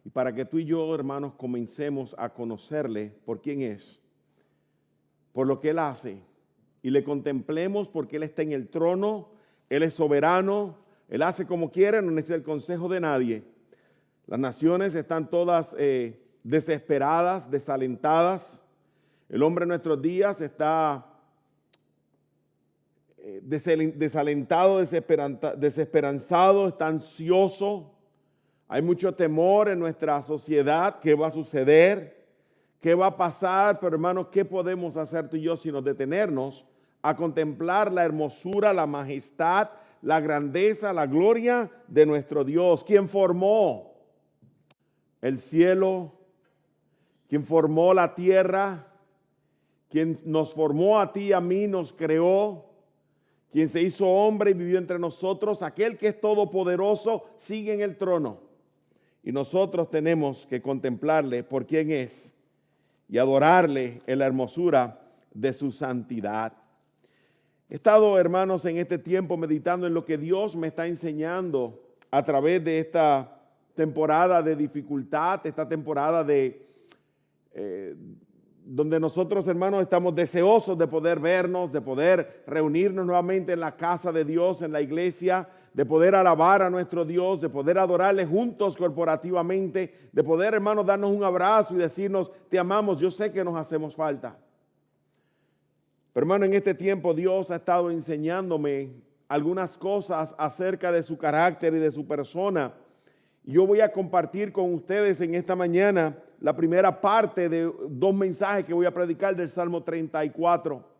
y para que tú y yo, hermanos, comencemos a conocerle por quién es, por lo que Él hace, y le contemplemos porque Él está en el trono, Él es soberano, Él hace como quiere, no necesita el consejo de nadie. Las naciones están todas desesperadas, desalentadas. El hombre en nuestros días está desalentado, desesperanzado, está ansioso. Hay mucho temor en nuestra sociedad. ¿Qué va a suceder? ¿Qué va a pasar? Pero hermanos, ¿qué podemos hacer tú y yo sino detenernos a contemplar la hermosura, la majestad, la grandeza, la gloria de nuestro Dios, quien formó el cielo, quien formó la tierra, quien nos formó a ti y a mí, nos creó, quien se hizo hombre y vivió entre nosotros, aquel que es todopoderoso, sigue en el trono. Y nosotros tenemos que contemplarle por quién es y adorarle en la hermosura de su santidad. He estado, hermanos, en este tiempo meditando en lo que Dios me está enseñando a través de esta temporada de dificultad, esta temporada de donde nosotros, hermanos, estamos deseosos de poder vernos, de poder reunirnos nuevamente en la casa de Dios, en la iglesia, de poder alabar a nuestro Dios, de poder adorarle juntos corporativamente, de poder, hermanos, darnos un abrazo y decirnos, te amamos, yo sé que nos hacemos falta. Pero, hermano, en este tiempo Dios ha estado enseñándome algunas cosas acerca de su carácter y de su persona. Yo voy a compartir con ustedes en esta mañana la primera parte de dos mensajes que voy a predicar del Salmo 34.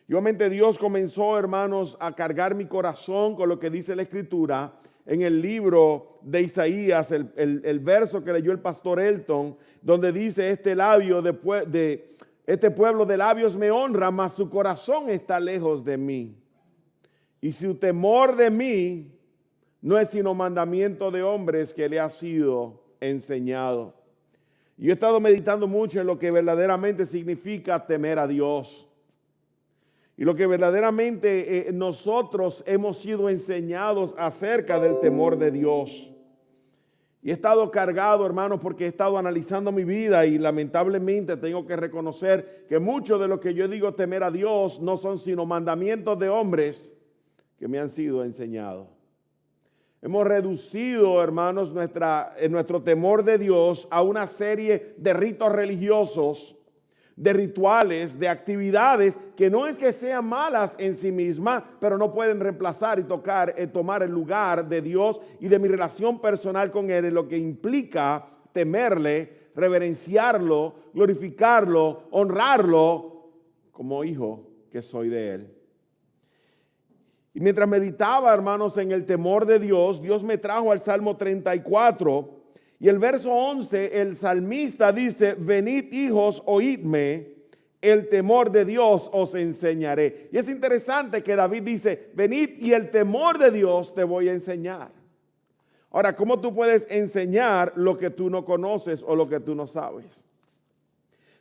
Y obviamente Dios comenzó, hermanos, a cargar mi corazón con lo que dice la Escritura en el libro de Isaías, el verso que leyó el pastor Elton, donde dice, este pueblo de labios me honra, mas su corazón está lejos de mí. Y su temor de mí no es sino mandamiento de hombres que le ha sido enseñado. Yo he estado meditando mucho en lo que verdaderamente significa temer a Dios. Y lo que verdaderamente nosotros hemos sido enseñados acerca del temor de Dios. Y he estado cargado, hermanos, porque he estado analizando mi vida y lamentablemente tengo que reconocer que mucho de lo que yo digo temer a Dios no son sino mandamientos de hombres que me han sido enseñados. Hemos reducido, hermanos, nuestro temor de Dios a una serie de ritos religiosos, de rituales, de actividades que no es que sean malas en sí mismas, pero no pueden reemplazar y tomar el lugar de Dios y de mi relación personal con Él, en lo que implica temerle, reverenciarlo, glorificarlo, honrarlo como hijo que soy de Él. Y mientras meditaba, hermanos, en el temor de Dios, Dios me trajo al Salmo 34 y el verso 11, el salmista dice, venid hijos, oídme, el temor de Dios os enseñaré. Y es interesante que David dice, venid y el temor de Dios te voy a enseñar. Ahora, ¿cómo tú puedes enseñar lo que tú no conoces o lo que tú no sabes?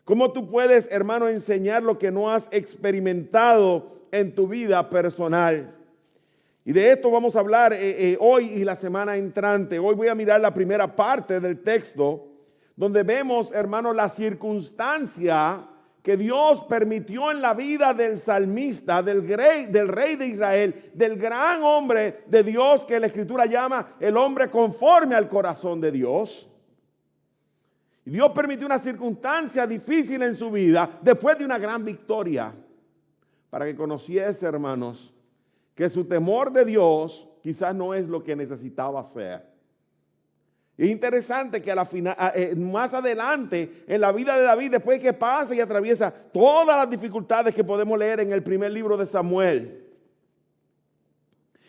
¿Cómo tú puedes, hermano, enseñar lo que no has experimentado en tu vida personal? Y de esto vamos a hablar hoy y la semana entrante. Hoy voy a mirar la primera parte del texto, donde vemos, hermanos, la circunstancia que Dios permitió en la vida del salmista, del rey de Israel, del gran hombre de Dios que la Escritura llama el hombre conforme al corazón de Dios. Y Dios permitió una circunstancia difícil en su vida después de una gran victoria, para que conociese, hermanos, que su temor de Dios quizás no es lo que necesitaba hacer. Y es interesante que más adelante en la vida de David, después que pasa y atraviesa todas las dificultades que podemos leer en el primer libro de Samuel,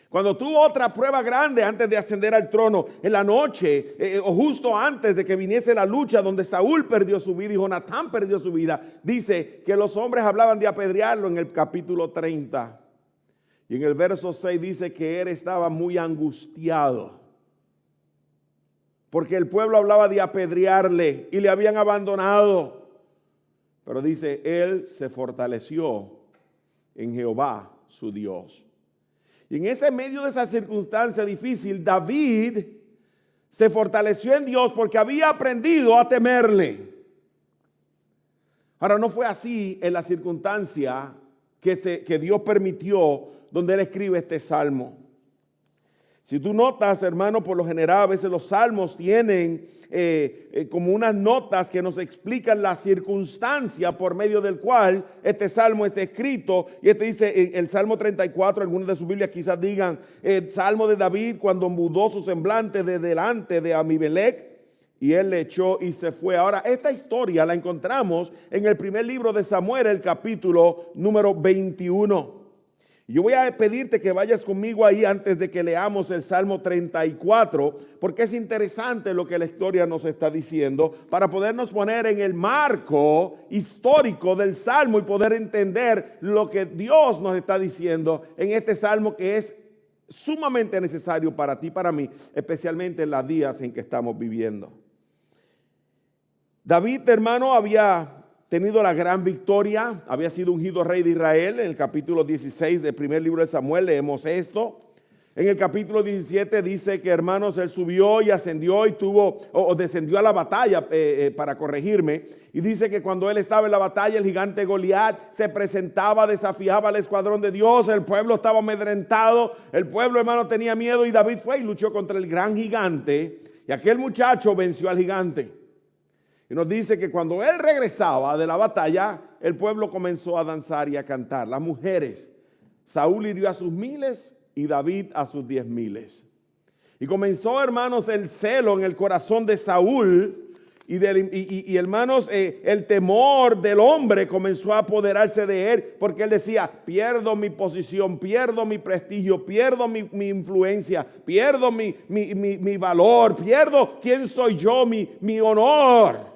cuando tuvo otra prueba grande antes de ascender al trono, en la noche o justo antes de que viniese la lucha donde Saúl perdió su vida y Jonatán perdió su vida, dice que los hombres hablaban de apedrearlo en el capítulo 30. Y en el verso 6 dice que él estaba muy angustiado, porque el pueblo hablaba de apedrearle y le habían abandonado. Pero dice, él se fortaleció en Jehová su Dios. Y en ese medio de esa circunstancia difícil, David se fortaleció en Dios porque había aprendido a temerle. Ahora, no fue así en la circunstancia que Dios permitió donde él escribe este salmo. Si tú notas, hermano, por lo general a veces los salmos tienen como unas notas que nos explican la circunstancia por medio del cual este salmo está escrito. Y este dice, en el Salmo 34, algunos de sus Biblias quizás digan, Salmo de David cuando mudó su semblante de delante de Abimelech y él le echó y se fue. Ahora, esta historia la encontramos en el primer libro de Samuel, el capítulo número 21. Yo voy a pedirte que vayas conmigo ahí antes de que leamos el Salmo 34, porque es interesante lo que la historia nos está diciendo, para podernos poner en el marco histórico del Salmo y poder entender lo que Dios nos está diciendo en este Salmo, que es sumamente necesario para ti y para mí, especialmente en los días en que estamos viviendo. David, hermano, había tenido la gran victoria, había sido ungido rey de Israel. En el capítulo 16 del primer libro de Samuel leemos esto. En el capítulo 17 dice que, hermanos, él subió y ascendió y descendió a la batalla, para corregirme. Y dice que cuando él estaba en la batalla, el gigante Goliat se presentaba, desafiaba al escuadrón de Dios. El pueblo estaba amedrentado, el pueblo, hermano, tenía miedo, y David fue y luchó contra el gran gigante. Y aquel muchacho venció al gigante. Y nos dice que cuando él regresaba de la batalla, el pueblo comenzó a danzar y a cantar. Las mujeres, Saúl hirió a sus 1000 y David a sus 10,000. Y comenzó, hermanos, el celo en el corazón de Saúl. Y hermanos, el temor del hombre comenzó a apoderarse de él, porque él decía, pierdo mi posición, pierdo mi prestigio, pierdo mi influencia, pierdo mi valor, pierdo quién soy yo, mi honor.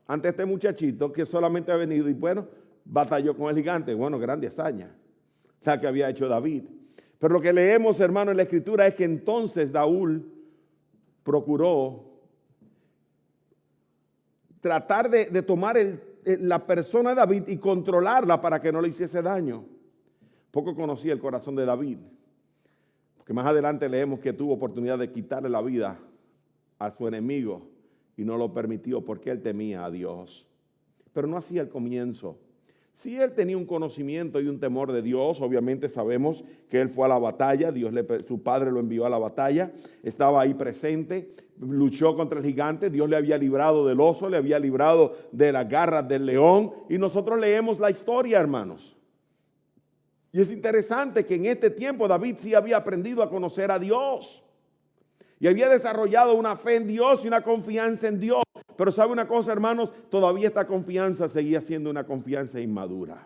Ante este muchachito que solamente ha venido y bueno, batalló con el gigante. Bueno, grande hazaña la que había hecho David. Pero lo que leemos, hermano, en la escritura es que entonces Saúl procuró tratar de tomar la persona de David y controlarla para que no le hiciese daño. Poco conocía el corazón de David, porque más adelante leemos que tuvo oportunidad de quitarle la vida a su enemigo y no lo permitió porque él temía a Dios. Pero no hacía el comienzo. Si él tenía un conocimiento y un temor de Dios, obviamente sabemos que él fue a la batalla, su padre lo envió a la batalla, estaba ahí presente, luchó contra el gigante, Dios le había librado del oso, le había librado de las garras del león, y nosotros leemos la historia, hermanos. Y es interesante que en este tiempo David sí había aprendido a conocer a Dios y había desarrollado una fe en Dios y una confianza en Dios. Pero sabe una cosa, hermanos, todavía esta confianza seguía siendo una confianza inmadura.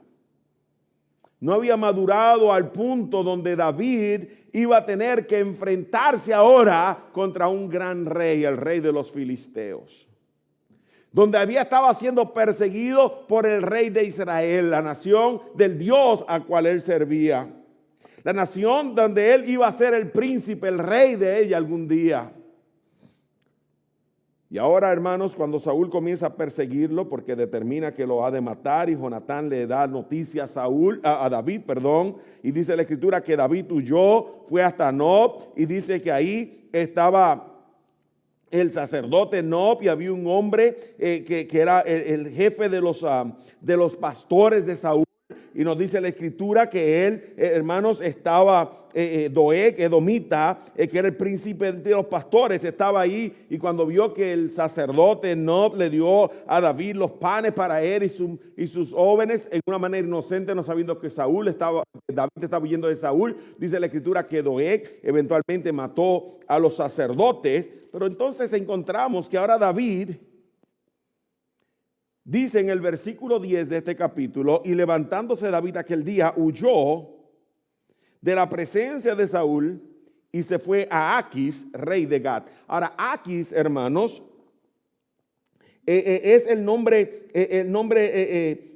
No había madurado al punto donde David iba a tener que enfrentarse ahora contra un gran rey, el rey de los filisteos. Donde estaba siendo perseguido por el rey de Israel, la nación del Dios a cual él servía. La nación donde él iba a ser el príncipe, el rey de ella algún día. Y ahora, hermanos, cuando Saúl comienza a perseguirlo porque determina que lo ha de matar, y Jonatán le da noticia a David, y dice la escritura que David huyó, fue hasta Nob, y dice que ahí estaba el sacerdote Nob, y había un hombre que era el jefe de los pastores de Saúl. Y nos dice la escritura que él, hermanos, estaba Doeg, edomita, que era el príncipe de los pastores, estaba ahí. Y cuando vio que el sacerdote Nob le dio a David los panes para él y sus jóvenes, en una manera inocente, no sabiendo que David estaba huyendo de Saúl, dice la escritura que Doeg eventualmente mató a los sacerdotes. Pero entonces encontramos que ahora David dice en el versículo 10 de este capítulo, y levantándose David aquel día, huyó de la presencia de Saúl y se fue a Aquis, rey de Gat. Ahora, Aquis, hermanos, es el nombre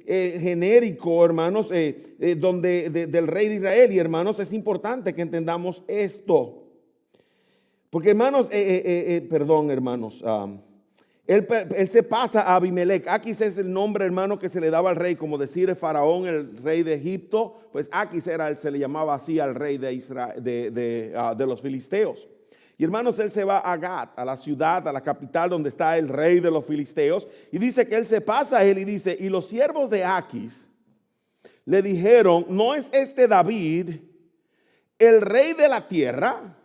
genérico, hermanos, del rey de Israel. Y hermanos, es importante que entendamos esto. Porque hermanos, él se pasa a Abimelech. Aquis es el nombre, hermano, que se le daba al rey, como decir el faraón, el rey de Egipto. Pues Aquis se le llamaba así al rey de Israel, de los filisteos. Y hermanos, él se va a Gat, a la ciudad, a la capital donde está el rey de los filisteos. Y dice que él se pasa a él y dice, y los siervos de Aquis le dijeron, ¿no es este David el rey de la tierra?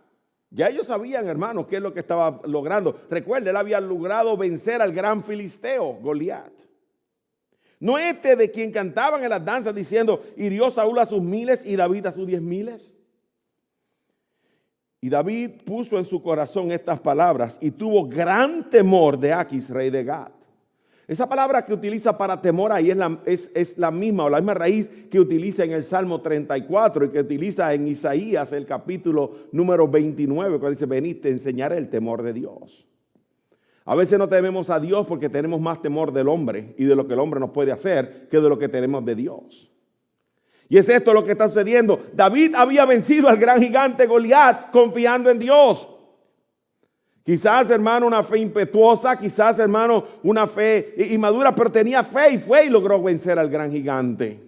Ya ellos sabían, hermanos, qué es lo que estaba logrando. Recuerden, él había logrado vencer al gran filisteo, Goliat. ¿No este de quien cantaban en las danzas diciendo, hirió Saúl a sus 1000 y David a sus 10,000? Y David puso en su corazón estas palabras y tuvo gran temor de Aquis, rey de Gat. Esa palabra que utiliza para temor ahí es la misma o la misma raíz que utiliza en el Salmo 34 y que utiliza en Isaías el capítulo número 29 cuando dice, venid, te enseñaré el temor de Dios. A veces no tememos a Dios porque tenemos más temor del hombre y de lo que el hombre nos puede hacer que de lo que tenemos de Dios. Y es esto lo que está sucediendo. David había vencido al gran gigante Goliat confiando en Dios. Quizás, hermano, una fe impetuosa, quizás, hermano, una fe inmadura, pero tenía fe y fue y logró vencer al gran gigante.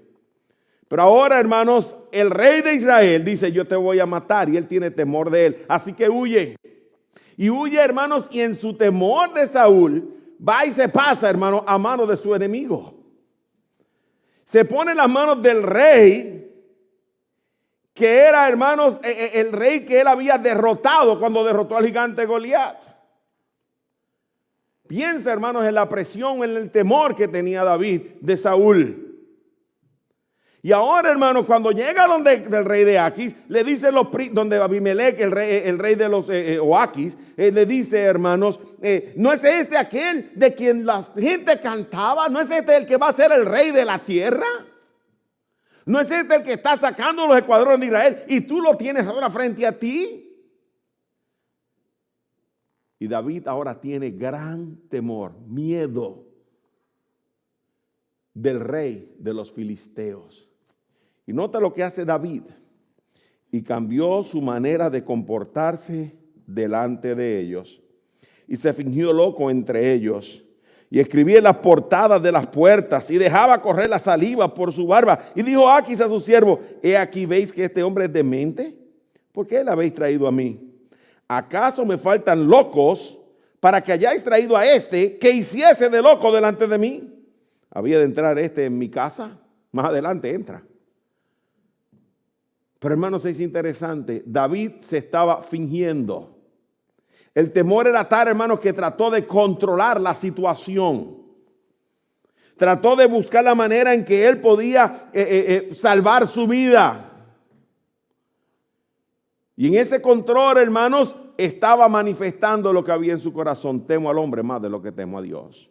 Pero ahora, hermanos, el rey de Israel dice, yo te voy a matar, y él tiene temor de él, así que huye. Y huye, hermanos, y en su temor de Saúl, va y se pasa, hermano, a mano de su enemigo. Se pone en las manos del rey, que era, hermanos, el rey que él había derrotado cuando derrotó al gigante Goliat. Piensa, hermanos, en la presión, en el temor que tenía David de Saúl. Y ahora, hermanos, cuando llega donde del rey de Aquis, le dice donde Abimelech, el rey de los Aquis, le dice, hermanos, ¿no es este aquel de quien la gente cantaba? ¿No es este el que va a ser el rey de la tierra? ¿No es este el que está sacando los escuadrones de Israel y tú lo tienes ahora frente a ti? Y David ahora tiene gran temor, miedo del rey de los filisteos. Y nota lo que hace David. Y cambió su manera de comportarse delante de ellos. Y se fingió loco entre ellos. Y escribía en las portadas de las puertas. Y dejaba correr la saliva por su barba. Y dijo Aquis a su siervo, he aquí, ¿veis que este hombre es demente? ¿Por qué le habéis traído a mí? ¿Acaso me faltan locos para que hayáis traído a este que hiciese de loco delante de mí? ¿Había de entrar este en mi casa? Más adelante entra. Pero hermanos, es interesante, David se estaba fingiendo. El temor era tal, hermanos, que trató de controlar la situación. Trató de buscar la manera en que él podía salvar su vida. Y en ese control, hermanos, estaba manifestando lo que había en su corazón. Temo al hombre más de lo que temo a Dios.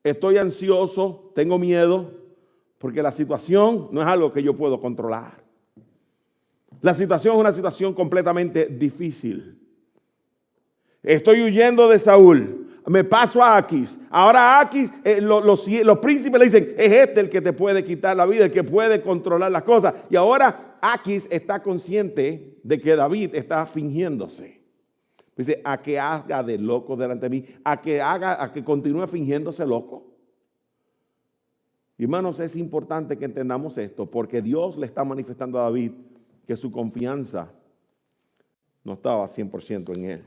Estoy ansioso, tengo miedo. Porque la situación no es algo que yo puedo controlar. La situación es una situación completamente difícil. Estoy huyendo de Saúl. Me paso a Aquis. Ahora Aquis, los príncipes le dicen, es este el que te puede quitar la vida, el que puede controlar las cosas. Y ahora Aquis está consciente de que David está fingiéndose. Dice, a que haga de loco delante de mí, a que continúe fingiéndose loco. Hermanos, es importante que entendamos esto porque Dios le está manifestando a David que su confianza no estaba 100% en él.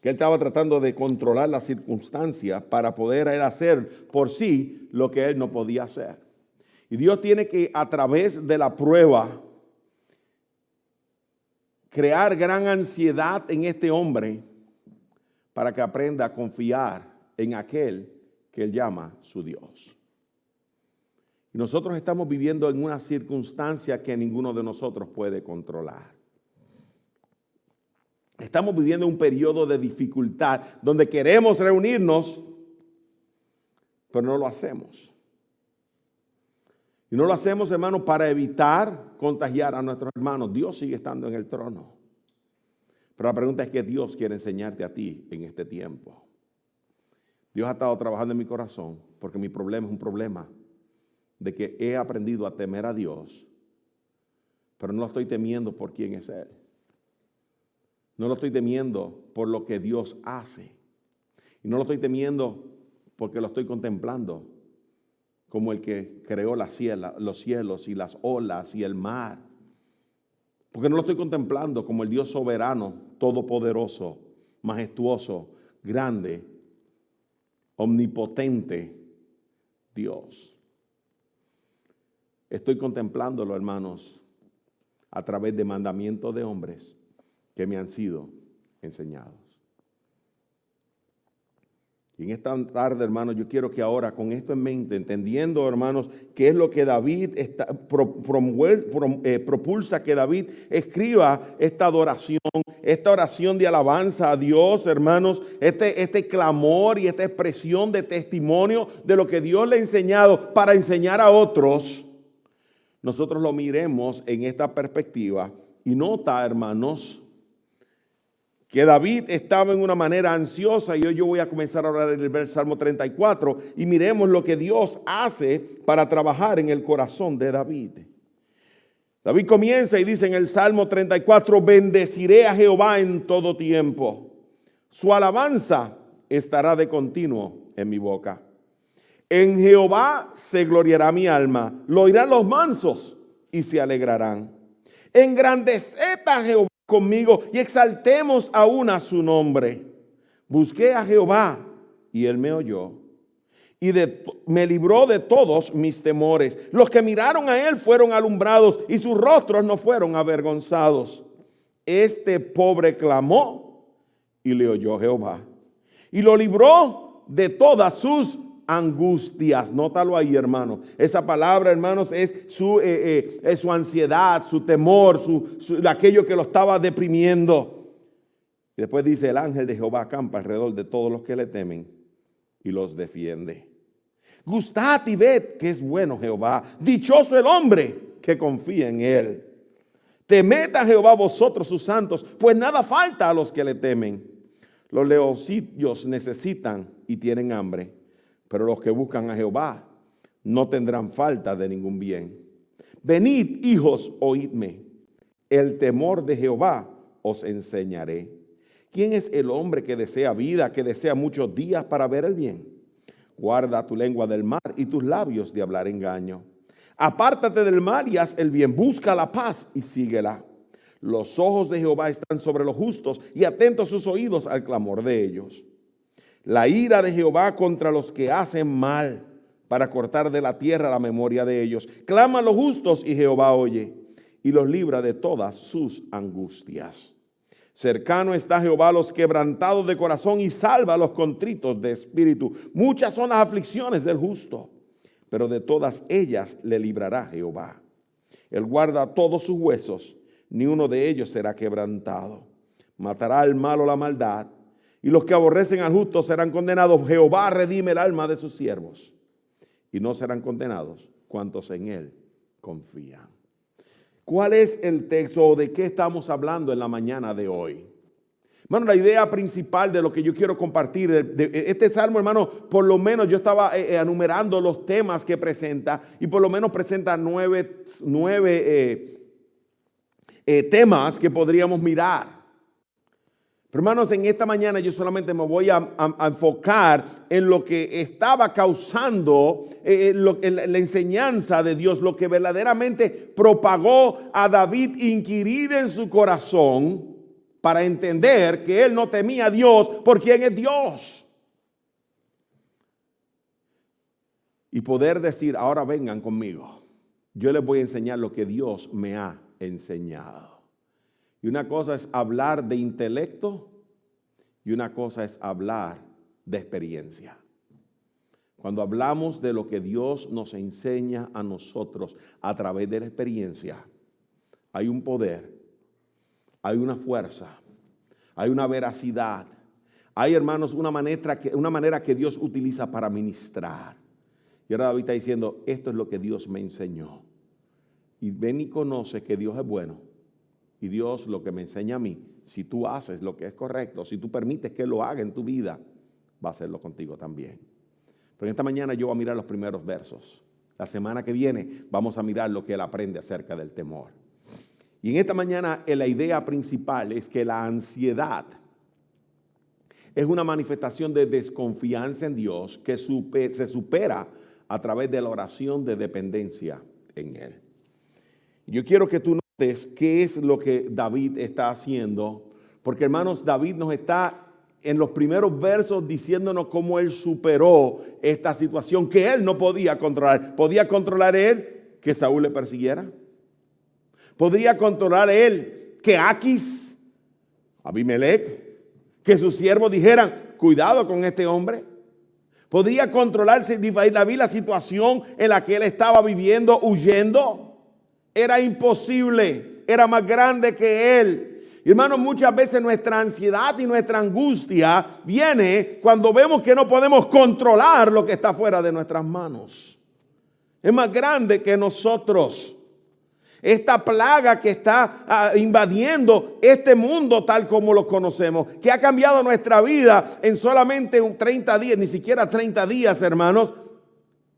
Que él estaba tratando de controlar las circunstancias para poder él hacer por sí lo que él no podía hacer. Y Dios tiene que, a través de la prueba, crear gran ansiedad en este hombre para que aprenda a confiar en aquel que él llama su Dios. Y nosotros estamos viviendo en una circunstancia que ninguno de nosotros puede controlar. Estamos viviendo un periodo de dificultad donde queremos reunirnos, pero no lo hacemos. Y no lo hacemos, hermanos, para evitar contagiar a nuestros hermanos. Dios sigue estando en el trono. Pero la pregunta es qué Dios quiere enseñarte a ti en este tiempo. Dios ha estado trabajando en mi corazón porque mi problema es un problema de que he aprendido a temer a Dios, pero no lo estoy temiendo por quién es Él. No lo estoy temiendo por lo que Dios hace. Y no lo estoy temiendo porque lo estoy contemplando como el que creó los cielos y las olas y el mar. Porque no lo estoy contemplando como el Dios soberano, todopoderoso, majestuoso, grande, omnipotente Dios. Estoy contemplándolo, hermanos, a través de mandamientos de hombres que me han sido enseñados. Y en esta tarde, hermanos, yo quiero que ahora, con esto en mente, entendiendo, hermanos, qué es lo que David propulsa que David escriba esta oración de alabanza a Dios, hermanos, este clamor y esta expresión de testimonio de lo que Dios le ha enseñado para enseñar a otros. Nosotros lo miremos en esta perspectiva y nota, hermanos, que David estaba en una manera ansiosa, y hoy yo voy a comenzar a hablar en el Salmo 34 y miremos lo que Dios hace para trabajar en el corazón de David. David comienza y dice en el Salmo 34, bendeciré a Jehová en todo tiempo. Su alabanza estará de continuo en mi boca. En Jehová se gloriará mi alma, lo oirán los mansos y se alegrarán. Engrandeced a Jehová conmigo y exaltemos aún a su nombre. Busqué a Jehová y él me oyó y me libró de todos mis temores. Los que miraron a él fueron alumbrados y sus rostros no fueron avergonzados. Este pobre clamó y le oyó Jehová y lo libró de todas sus angustias. Nótalo ahí, hermano. Esa palabra, hermanos, es su ansiedad, su temor, aquello que lo estaba deprimiendo. Y después dice, el ángel de Jehová acampa alrededor de todos los que le temen y los defiende. Gustad y ved que es bueno Jehová. Dichoso el hombre que confía en él. Temed a Jehová vosotros sus santos, pues nada falta a los que le temen. Los leoncillos necesitan y tienen hambre, pero los que buscan a Jehová no tendrán falta de ningún bien. Venid, hijos, oídme. El temor de Jehová os enseñaré. ¿Quién es el hombre que desea vida, que desea muchos días para ver el bien? Guarda tu lengua del mal y tus labios de hablar engaño. Apártate del mal y haz el bien. Busca la paz y síguela. Los ojos de Jehová están sobre los justos y atentos sus oídos al clamor de ellos. La ira de Jehová contra los que hacen mal, para cortar de la tierra la memoria de ellos. Claman los justos y Jehová oye y los libra de todas sus angustias. Cercano está Jehová a los quebrantados de corazón y salva a los contritos de espíritu. Muchas son las aflicciones del justo, pero de todas ellas le librará Jehová. Él guarda todos sus huesos, ni uno de ellos será quebrantado. Matará al malo la maldad, y los que aborrecen al justo serán condenados. Jehová redime el alma de sus siervos, y no serán condenados cuantos en él confían. ¿Cuál es el texto o de qué estamos hablando en la mañana de hoy? Hermano, la idea principal de lo que yo quiero compartir de este salmo, hermano, por lo menos yo estaba enumerando los temas que presenta, y por lo menos presenta nueve temas que podríamos mirar. Pero hermanos, en esta mañana yo solamente me voy a enfocar en lo que estaba causando la enseñanza de Dios, lo que verdaderamente propagó a David inquirir en su corazón para entender que él no temía a Dios por quien es Dios. Y poder decir, ahora vengan conmigo, yo les voy a enseñar lo que Dios me ha enseñado. Y una cosa es hablar de intelecto y una cosa es hablar de experiencia. Cuando hablamos de lo que Dios nos enseña a nosotros a través de la experiencia, hay un poder, hay una fuerza, hay una veracidad, hay, hermanos, una manera que Dios utiliza para ministrar. Y ahora David está diciendo, esto es lo que Dios me enseñó. Y ven y conoce que Dios es bueno. Y Dios lo que me enseña a mí, si tú haces lo que es correcto, si tú permites que Él lo haga en tu vida, va a hacerlo contigo también. Pero en esta mañana yo voy a mirar los primeros versos. La semana que viene vamos a mirar lo que Él aprende acerca del temor. Y en esta mañana la idea principal es que la ansiedad es una manifestación de desconfianza en Dios que se supera a través de la oración de dependencia en Él. Yo quiero que tú notes qué es lo que David está haciendo. Porque, hermanos, David nos está en los primeros versos diciéndonos cómo él superó esta situación que él no podía controlar. ¿Podía controlar él que Saúl le persiguiera? ¿Podría controlar él que Aquis, Abimelech, que sus siervos dijeran, cuidado con este hombre? ¿Podría controlarse David la situación en la que él estaba viviendo, huyendo? Era imposible, era más grande que él. Y hermanos, muchas veces nuestra ansiedad y nuestra angustia viene cuando vemos que no podemos controlar lo que está fuera de nuestras manos. Es más grande que nosotros. Esta plaga que está invadiendo este mundo tal como lo conocemos, que ha cambiado nuestra vida en solamente 30 días, ni siquiera 30 días, hermanos,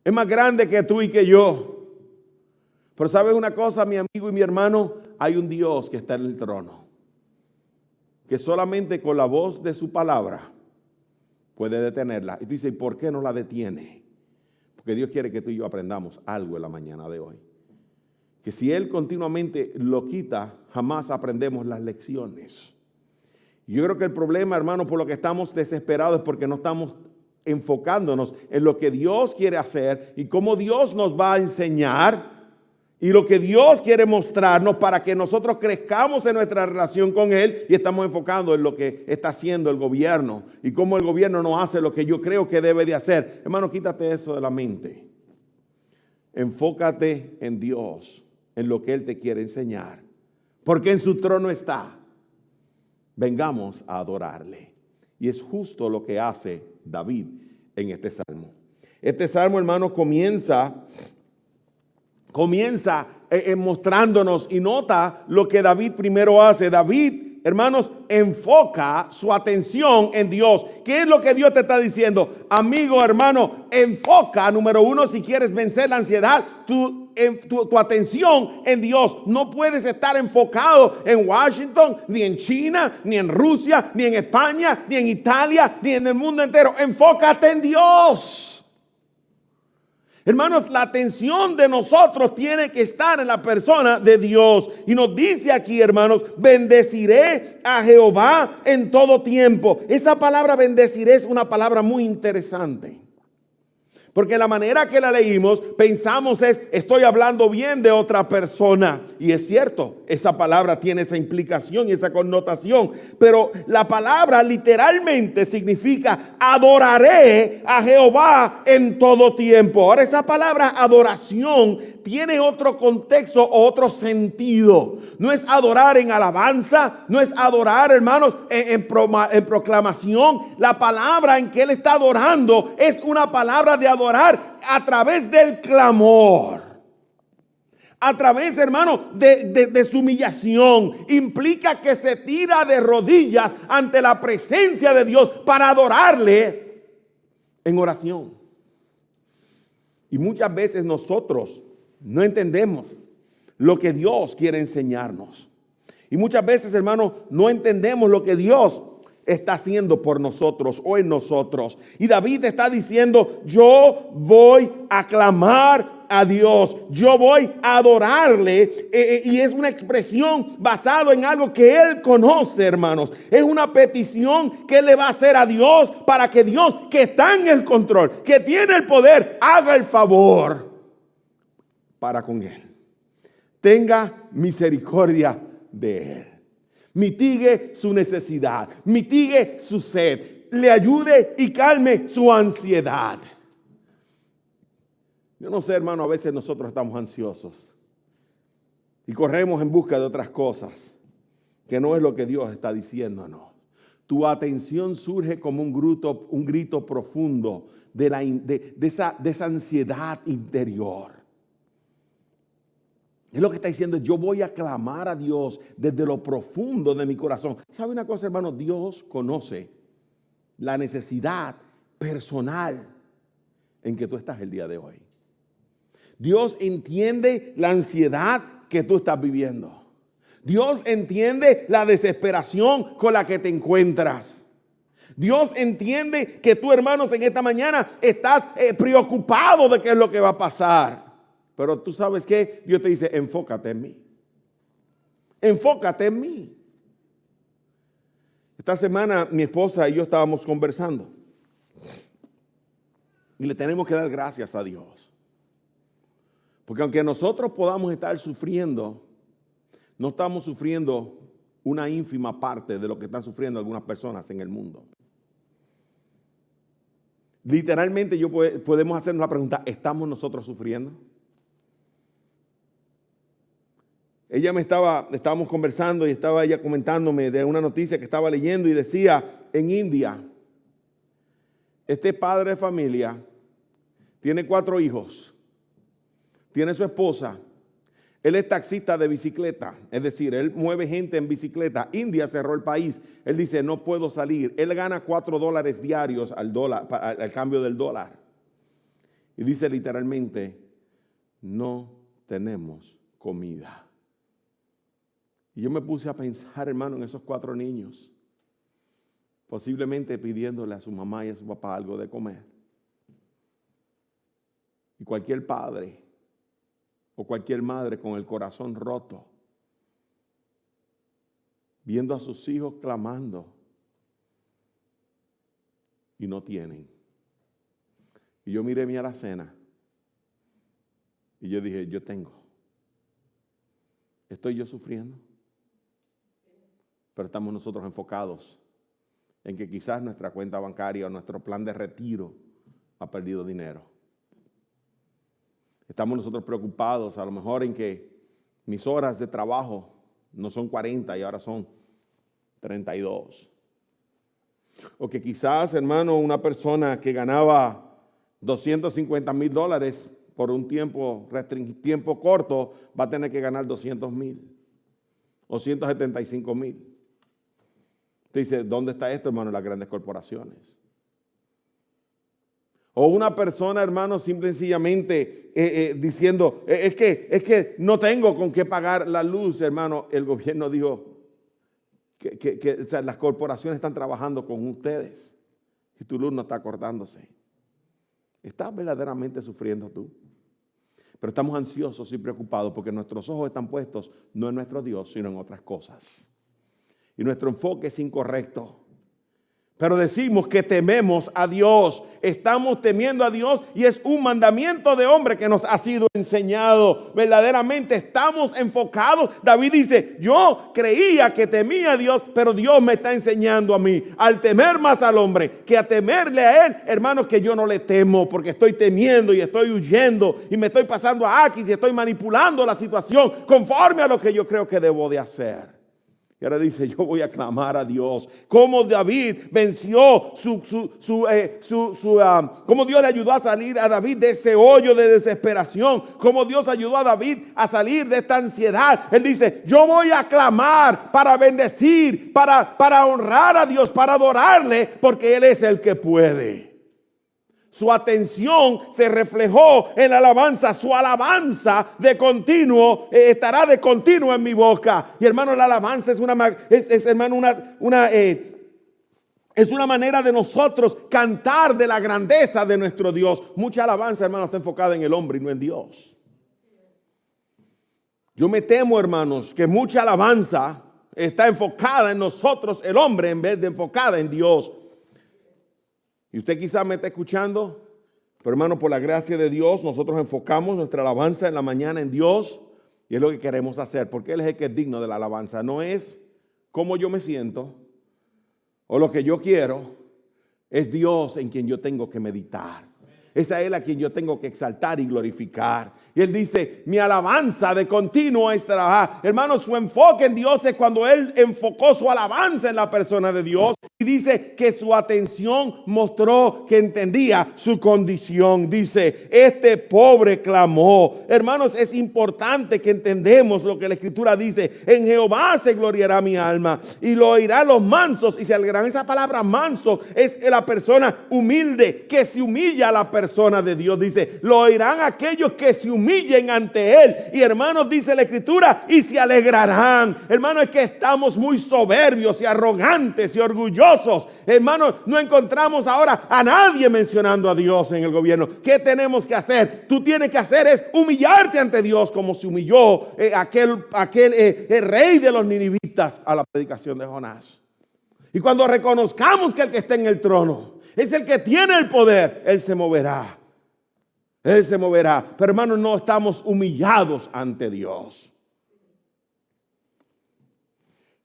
es más grande que tú y que yo. Pero ¿sabes una cosa, mi amigo y mi hermano? Hay un Dios que está en el trono, que solamente con la voz de su palabra puede detenerla. Y tú dices, ¿por qué no la detiene? Porque Dios quiere que tú y yo aprendamos algo en la mañana de hoy. Que si Él continuamente lo quita, jamás aprendemos las lecciones. Yo creo que el problema, hermano, por lo que estamos desesperados es porque no estamos enfocándonos en lo que Dios quiere hacer y cómo Dios nos va a enseñar y lo que Dios quiere mostrarnos para que nosotros crezcamos en nuestra relación con Él, y estamos enfocando en lo que está haciendo el gobierno y cómo el gobierno no hace lo que yo creo que debe de hacer. Hermano, quítate eso de la mente. Enfócate en Dios, en lo que Él te quiere enseñar, porque en su trono está. Vengamos a adorarle. Y es justo lo que hace David en este salmo. Este salmo, hermanos, comienza mostrándonos, y nota lo que David primero hace. David, hermanos, enfoca su atención en Dios. ¿Qué es lo que Dios te está diciendo? Amigo, hermano, enfoca, número uno, si quieres vencer la ansiedad, tu atención en Dios. No puedes estar enfocado en Washington, ni en China, ni en Rusia, ni en España, ni en Italia, ni en el mundo entero. Enfócate en Dios. Hermanos, la atención de nosotros tiene que estar en la persona de Dios. Y nos dice aquí, hermanos, bendeciré a Jehová en todo tiempo. Esa palabra bendeciré es una palabra muy interesante. Porque la manera que la leímos, pensamos estoy hablando bien de otra persona. Y es cierto, esa palabra tiene esa implicación y esa connotación. Pero la palabra literalmente significa adoraré a Jehová en todo tiempo. Ahora, esa palabra adoración tiene otro contexto o otro sentido. No es adorar en alabanza, no es adorar, hermanos, en proclamación. La palabra en que él está adorando es una palabra de adorar a través del clamor, a través, hermano, de su humillación. Implica que se tira de rodillas ante la presencia de Dios para adorarle en oración. Y muchas veces nosotros no entendemos lo que Dios quiere enseñarnos. Y muchas veces, hermano, no entendemos lo que Dios está haciendo por nosotros o en nosotros. Y David está diciendo, yo voy a clamar a Dios, yo voy a adorarle, y es una expresión basada en algo que él conoce, hermanos. Es una petición que él le va a hacer a Dios para que Dios, que está en el control, que tiene el poder, haga el favor para con él. Tenga misericordia de él. Mitigue su necesidad, mitigue su sed, le ayude y calme su ansiedad. Yo no sé, hermano, a veces nosotros estamos ansiosos y corremos en busca de otras cosas que no es lo que Dios está diciéndonos. Tu atención surge como un grito profundo de esa ansiedad interior. Es lo que está diciendo, yo voy a clamar a Dios desde lo profundo de mi corazón. ¿Sabe una cosa, hermano? Dios conoce la necesidad personal en que tú estás el día de hoy. Dios entiende la ansiedad que tú estás viviendo. Dios entiende la desesperación con la que te encuentras. Dios entiende que tú, hermanos, en esta mañana estás preocupado de qué es lo que va a pasar. Pero tú sabes que Dios te dice, enfócate en mí. enfócate en mí. Esta semana mi esposa y yo estábamos conversando y le tenemos que dar gracias a Dios. Porque aunque nosotros podamos estar sufriendo, no estamos sufriendo una ínfima parte de lo que están sufriendo algunas personas en el mundo. Literalmente podemos hacernos la pregunta, ¿estamos nosotros sufriendo? Estábamos conversando y estaba ella comentándome de una noticia que estaba leyendo y decía, en India, este padre de familia tiene 4 hijos. Tiene su esposa, él es taxista de bicicleta, es decir, él mueve gente en bicicleta. India cerró el país, él dice no puedo salir, él gana $4 diarios al cambio del dólar. Y dice literalmente, no tenemos comida. Y yo me puse a pensar, hermano, en esos 4 niños, posiblemente pidiéndole a su mamá y a su papá algo de comer. Y cualquier padre o cualquier madre con el corazón roto, viendo a sus hijos clamando y no tienen. Y yo miré mi alacena y yo dije, yo tengo. ¿Estoy yo sufriendo? Pero estamos nosotros enfocados en que quizás nuestra cuenta bancaria o nuestro plan de retiro ha perdido dinero. Estamos nosotros preocupados a lo mejor en que mis horas de trabajo no son 40 y ahora son 32. O que quizás, hermano, una persona que ganaba $250,000 por un tiempo corto va a tener que ganar 200,000 o 175,000. Usted dice, ¿dónde está esto, hermano? En las grandes corporaciones. O una persona, hermano, simple y sencillamente diciendo, es que no tengo con qué pagar la luz, hermano. El gobierno dijo que o sea, las corporaciones están trabajando con ustedes y tu luz no está cortándose. ¿Estás verdaderamente sufriendo tú? Pero estamos ansiosos y preocupados porque nuestros ojos están puestos no en nuestro Dios, sino en otras cosas. Y nuestro enfoque es incorrecto. Pero decimos que tememos a Dios, estamos temiendo a Dios y es un mandamiento de hombre que nos ha sido enseñado. Verdaderamente estamos enfocados. David dice, yo creía que temía a Dios, pero Dios me está enseñando a mí, al temer más al hombre que a temerle a él. Hermanos, que yo no le temo porque estoy temiendo y estoy huyendo y me estoy pasando a Aquis y estoy manipulando la situación conforme a lo que yo creo que debo de hacer. Y ahora dice, yo voy a clamar a Dios. Cómo David venció cómo Dios le ayudó a salir a David de ese hoyo de desesperación. Cómo Dios ayudó a David a salir de esta ansiedad. Él dice, yo voy a clamar para bendecir, para honrar a Dios, para adorarle, porque Él es el que puede. Su atención se reflejó en la alabanza. Su alabanza de continuo estará de continuo en mi boca. Y hermano, la alabanza es una manera de nosotros cantar de la grandeza de nuestro Dios. Mucha alabanza, hermano, está enfocada en el hombre y no en Dios. Yo me temo, hermanos, que mucha alabanza está enfocada en nosotros, el hombre, en vez de enfocada en Dios. Y usted quizás me está escuchando, pero hermano, por la gracia de Dios, nosotros enfocamos nuestra alabanza en la mañana en Dios y es lo que queremos hacer, porque Él es el que es digno de la alabanza. No es cómo yo me siento o lo que yo quiero, es Dios en quien yo tengo que meditar. Es a Él a quien yo tengo que exaltar y glorificar. Y Él dice, mi alabanza de continuo estará. Hermanos, su enfoque en Dios es cuando Él enfocó su alabanza en la persona de Dios. Y dice que su atención mostró que entendía su condición. Dice, este pobre clamó. Hermanos, es importante que entendemos lo que la Escritura dice. En Jehová se gloriará mi alma y lo oirán los mansos. Y se alegrarán. Esa palabra manso es la persona humilde que se humilla a la persona de Dios. Dice, lo oirán aquellos que se humillan humillen ante Él. Y hermanos, dice la Escritura, y se alegrarán. Hermanos, es que estamos muy soberbios y arrogantes y orgullosos. Hermanos, no encontramos ahora a nadie mencionando a Dios en el gobierno. ¿Qué tenemos que hacer? Tú tienes que hacer es humillarte ante Dios como se humilló aquel rey de los ninivitas a la predicación de Jonás. Y cuando reconozcamos que el que está en el trono es el que tiene el poder, Él se moverá. Él se moverá. Pero hermanos, no estamos humillados ante Dios.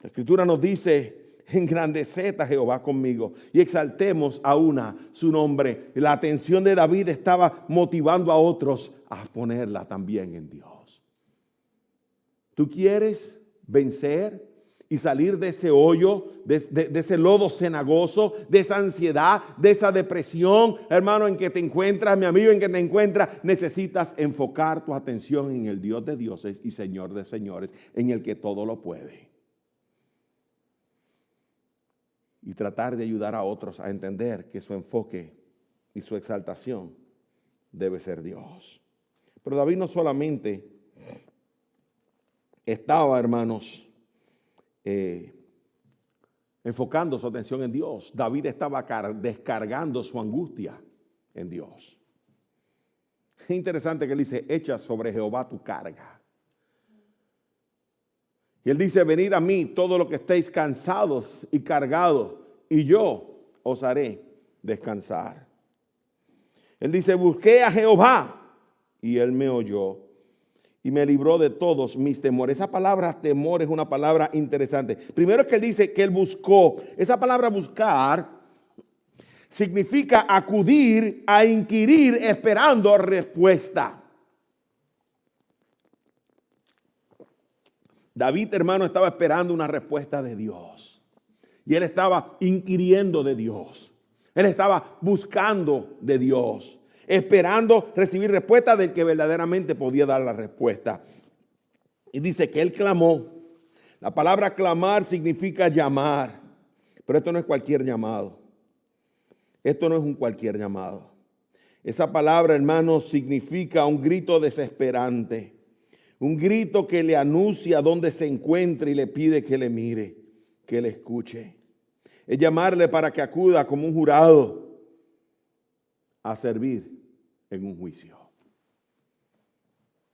La Escritura nos dice: engrandeced a Jehová conmigo y exaltemos a una su nombre. La atención de David estaba motivando a otros a ponerla también en Dios. ¿Tú quieres vencer y salir de ese hoyo, de ese lodo cenagoso, de esa ansiedad, de esa depresión, hermano, en que te encuentras, mi amigo, en que te encuentras? Necesitas enfocar tu atención en el Dios de dioses y Señor de señores, en el que todo lo puede. Y tratar de ayudar a otros a entender que su enfoque y su exaltación debe ser Dios. Pero David no solamente estaba, hermanos, enfocando su atención en Dios. David estaba descargando su angustia en Dios. Es interesante que él dice: echa sobre Jehová tu carga. Y él dice: venid a mí todos los que estéis cansados y cargados, y yo os haré descansar. Él dice: busqué a Jehová y él me oyó y me libró de todos mis temores. Esa palabra temor es una palabra interesante. Primero es que él dice que él buscó. Esa palabra buscar significa acudir a inquirir esperando respuesta. David, hermano, estaba esperando una respuesta de Dios. Y él estaba inquiriendo de Dios. Él estaba buscando de Dios, esperando recibir respuesta del que verdaderamente podía dar la respuesta. Y dice que él clamó. La palabra clamar significa llamar. Pero esto no es cualquier llamado. Esto no es un cualquier llamado. Esa palabra, hermano, significa un grito desesperante. Un grito que le anuncia dónde se encuentra y le pide que le mire, que le escuche. Es llamarle para que acuda como un jurado a servir en un juicio.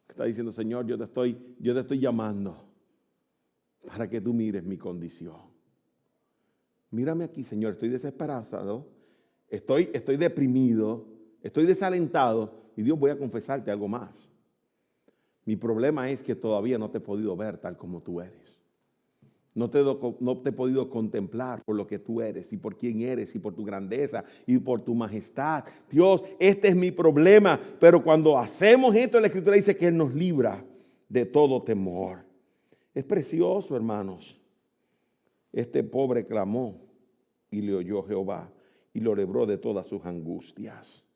Está diciendo: Señor, yo te estoy llamando para que tú mires mi condición. Mírame aquí, Señor, estoy desesperado, estoy deprimido, estoy desalentado, y Dios, voy a confesarte algo más. Mi problema es que todavía no te he podido ver tal como tú eres. No te he podido contemplar por lo que tú eres y por quién eres y por tu grandeza y por tu majestad. Dios, este es mi problema. Pero cuando hacemos esto, la Escritura dice que Él nos libra de todo temor. Es precioso, hermanos. Este pobre clamó y le oyó Jehová y lo libró de todas sus angustias.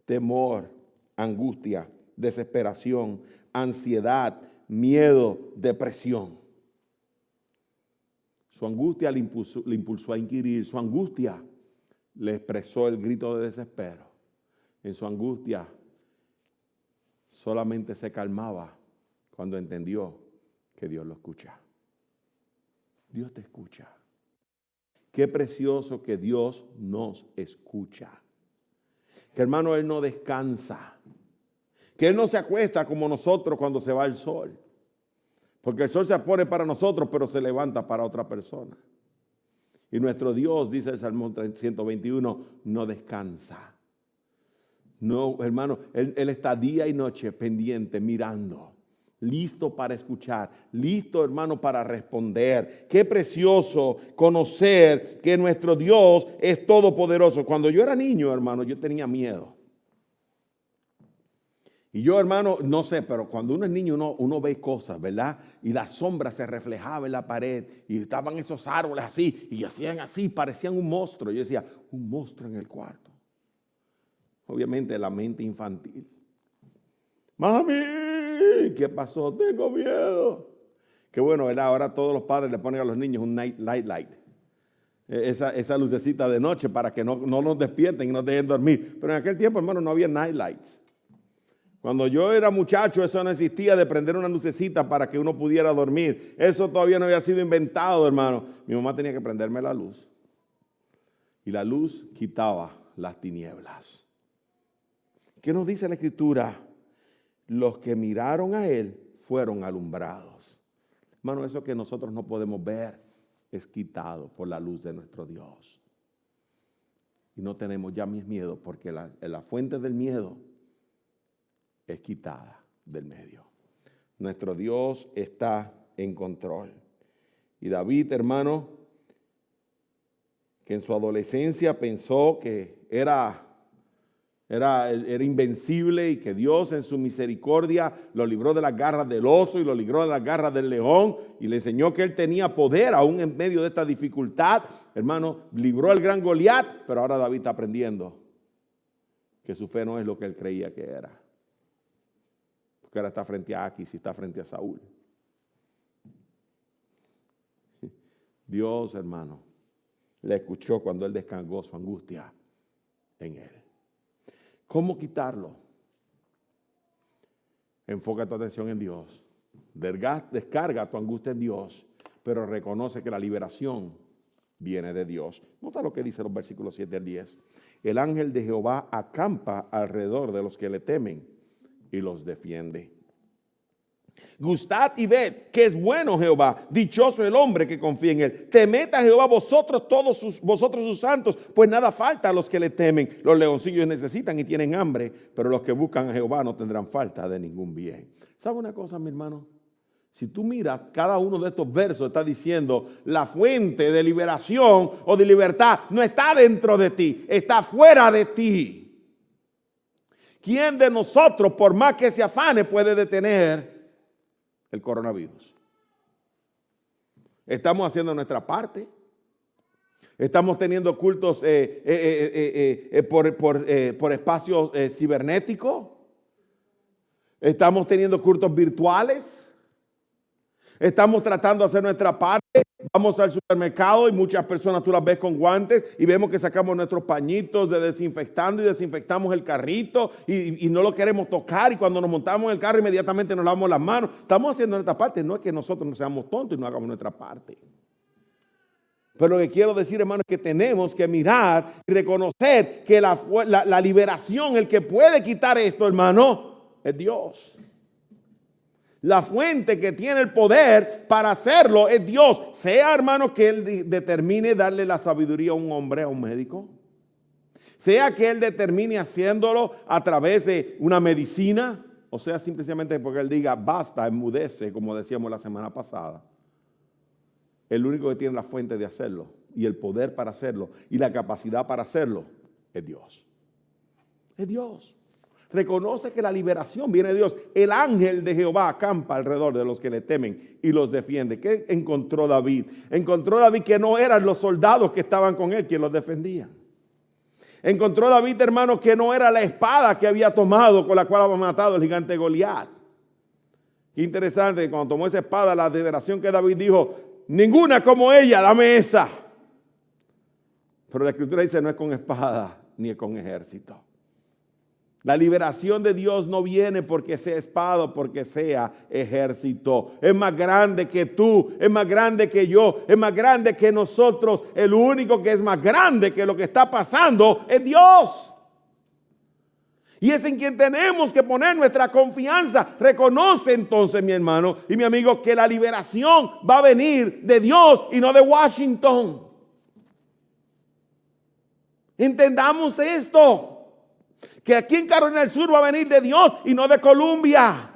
Temor, angustia, desesperación, ansiedad, miedo, depresión. Su angustia le impulsó a inquirir. Su angustia le expresó el grito de desespero. En su angustia solamente se calmaba cuando entendió que Dios lo escucha. Dios te escucha. Qué precioso que Dios nos escucha. Que, hermano, Él no descansa. Que Él no se acuesta como nosotros cuando se va el sol. Porque el sol se pone para nosotros, pero se levanta para otra persona. Y nuestro Dios, dice el Salmo 121, no descansa. No, hermano, Él está día y noche pendiente, mirando, listo para escuchar, listo, hermano, para responder. Qué precioso conocer que nuestro Dios es todopoderoso. Cuando yo era niño, hermano, yo tenía miedo. Y yo, hermano, no sé, pero cuando uno es niño, uno ve cosas, ¿verdad? Y la sombra se reflejaba en la pared y estaban esos árboles así y hacían así, parecían un monstruo. Yo decía, un monstruo en el cuarto. Obviamente la mente infantil. Mami, ¿qué pasó? Tengo miedo. Qué bueno, ¿verdad? Ahora todos los padres le ponen a los niños un night light. Esa lucecita de noche para que no nos despierten y no dejen dormir. Pero en aquel tiempo, hermano, no había night lights. Cuando yo era muchacho, eso no existía de prender una lucecita para que uno pudiera dormir. Eso todavía no había sido inventado, hermano. Mi mamá tenía que prenderme la luz. Y la luz quitaba las tinieblas. ¿Qué nos dice la Escritura? Los que miraron a Él fueron alumbrados. Hermano, eso que nosotros no podemos ver es quitado por la luz de nuestro Dios. Y no tenemos ya más miedo, porque la fuente del miedo es quitada del medio. Nuestro Dios está en control. Y David, hermano, que en su adolescencia pensó que era invencible y que Dios en su misericordia lo libró de las garras del oso y lo libró de las garras del león y le enseñó que él tenía poder aún en medio de esta dificultad. Hermano, libró al gran Goliat, pero ahora David está aprendiendo que su fe no es lo que él creía que era. Porque ahora está frente a Aquis y está frente a Saúl. Dios, hermano, le escuchó cuando él descargó su angustia en él. ¿Cómo quitarlo? Enfoca tu atención en Dios. Descarga tu angustia en Dios, pero reconoce que la liberación viene de Dios. Nota lo que dice los versículos 7 al 10. El ángel de Jehová acampa alrededor de los que le temen y los defiende. Gustad y ved que es bueno Jehová, dichoso el hombre que confía en él. Temed a Jehová vosotros vosotros sus santos, pues nada falta a los que le temen. Los leoncillos necesitan y tienen hambre, pero los que buscan a Jehová no tendrán falta de ningún bien. ¿Sabe una cosa, mi hermano? Si tú miras, cada uno de estos versos está diciendo la fuente de liberación o de libertad no está dentro de ti, está fuera de ti. ¿Quién de nosotros, por más que se afane, puede detener el coronavirus? Estamos haciendo nuestra parte. Estamos teniendo cultos por espacios cibernéticos. Estamos teniendo cultos virtuales. Estamos tratando de hacer nuestra parte. Vamos al supermercado y muchas personas tú las ves con guantes y vemos que sacamos nuestros pañitos de desinfectando y desinfectamos el carrito y no lo queremos tocar, y cuando nos montamos en el carro inmediatamente nos lavamos las manos. Estamos haciendo nuestra parte. No es que nosotros no seamos tontos y no hagamos nuestra parte. Pero lo que quiero decir, hermano, es que tenemos que mirar y reconocer que la liberación, el que puede quitar esto, hermano, es Dios. La fuente que tiene el poder para hacerlo es Dios. Sea, hermano, que Él determine darle la sabiduría a un hombre, a un médico. Sea que Él determine haciéndolo a través de una medicina. O sea, simplemente porque Él diga, basta, enmudece, como decíamos la semana pasada. El único que tiene la fuente de hacerlo y el poder para hacerlo y la capacidad para hacerlo es Dios. Es Dios. Reconoce que la liberación viene de Dios. El ángel de Jehová acampa alrededor de los que le temen y los defiende. ¿Qué encontró David? Encontró David que no eran los soldados que estaban con él quienes los defendían. Encontró David, hermano, que no era la espada que había tomado con la cual había matado el gigante Goliat. Qué interesante, cuando tomó esa espada, la liberación que David dijo, ninguna como ella, dame esa. Pero la Escritura dice, no es con espada ni es con ejército. La liberación de Dios no viene porque sea espada o porque sea ejército. Es más grande que tú, es más grande que yo, es más grande que nosotros. El único que es más grande que lo que está pasando es Dios. Y es en quien tenemos que poner nuestra confianza. Reconoce entonces, mi hermano y mi amigo, que la liberación va a venir de Dios y no de Washington. Entendamos esto. Que aquí en Carolina del Sur va a venir de Dios y no de Colombia.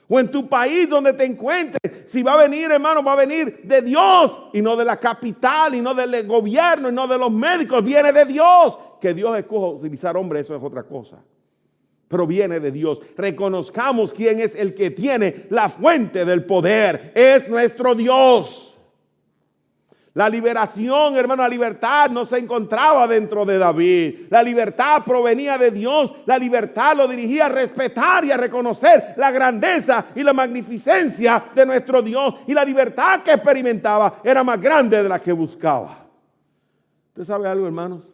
O en tu país donde te encuentres, si va a venir, hermano, va a venir de Dios y no de la capital y no del gobierno y no de los médicos. Viene de Dios. Que Dios escoja utilizar hombres, eso es otra cosa. Pero viene de Dios. Reconozcamos quién es el que tiene la fuente del poder. Es nuestro Dios. La liberación, hermano, la libertad no se encontraba dentro de David. La libertad provenía de Dios. La libertad lo dirigía a respetar y a reconocer la grandeza y la magnificencia de nuestro Dios. Y la libertad que experimentaba era más grande de la que buscaba. ¿Usted sabe algo, hermanos?